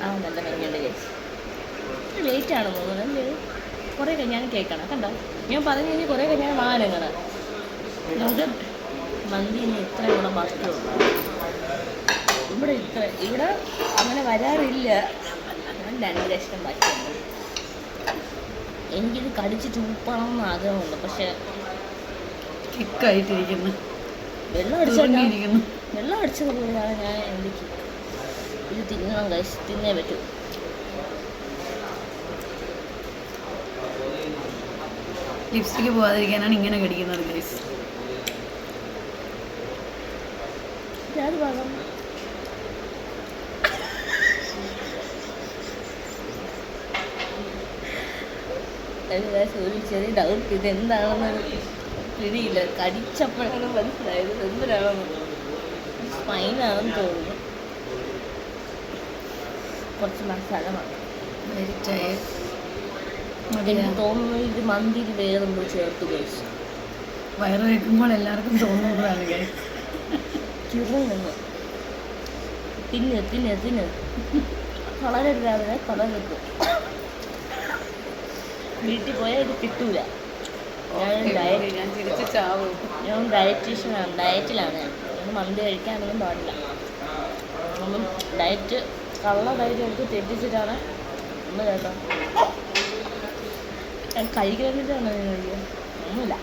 ആ നല്ല ഭംഗിയുണ്ട് ഗൈസ്. ലേറ്റാണ് തോന്നുന്നത് അല്ലേ? കുറേ കഴിഞ്ഞാൽ കേൾക്കണം കണ്ടോ. ഞാൻ പറഞ്ഞു കഴിഞ്ഞാൽ കുറേ കഴിഞ്ഞാൽ വാങ്ങണം. നമുക്ക് മന്തി ഇനി ഇത്ര കൂടെ ബാക്കിയുള്ളൂ. ഇവിടെ അങ്ങനെ വരാറില്ല. ഞാൻ 2 കഷ്ണം ബാക്കിയുണ്ട്. എനിക്കിത് കടിച്ച് ചൂപ്പണം എന്ന് ആഗ്രഹമുണ്ട്. പക്ഷേ കിക്കായിട്ടിരിക്കുന്നു. വെള്ളം അടിച്ചത് പോലെയാണ് ഞാൻ എൻ്റെ കിക്ക്. ഇത് തിന്നണം ഗൈസ്, തിന്നേ പറ്റൂ. ലിപ്സ്റ്റിക്ക് പോകാതിരിക്കാനാണ് ഇങ്ങനെ കടിക്കുന്നത് ഗൈസ്. അത് ഭാഗം ഒരു ചെറിയ ഡൗട്ട്, ഇതെന്താണെന്ന് പിടിയില്ല. കടിച്ചപ്പോഴാണ് മനസ്സിലായത് എന്തിനാണെന്ന്. സ്പൈനാണെന്ന് തോന്നുന്നു. കുറച്ച് മസാല എനിക്ക് തോന്നുന്നു ഇത് മന്തിയിൽ വേറെന്തോ ചേർത്ത് കഴിച്ചു. വയറ് വയ്ക്കുമ്പോൾ എല്ലാവർക്കും തോന്നുന്നതാണ് ഗൈസ്. ചുരുങ്ങുന്നു. തിന്ന് കളരെടുക്കാതെ കളരെടുക്കും. വീട്ടിൽ പോയാൽ ഇത് കിട്ടൂല. ഞാൻ ഡയറ്റീഷ്യനാണ്, ഡയറ്റിലാണ്. ഞാൻ മന്തി കഴിക്കാനൊന്നും പാടില്ല. അപ്പം ഡയറ്റ് കള്ള ഡയറ്റ് എടുത്ത് തെറ്റിച്ചിട്ടാണ് ഒന്ന് കേട്ടോ. ഞാൻ കഴിക്കാനായിട്ടാണ് ഞാൻ കഴിക്കുക. ഒന്നുമില്ല.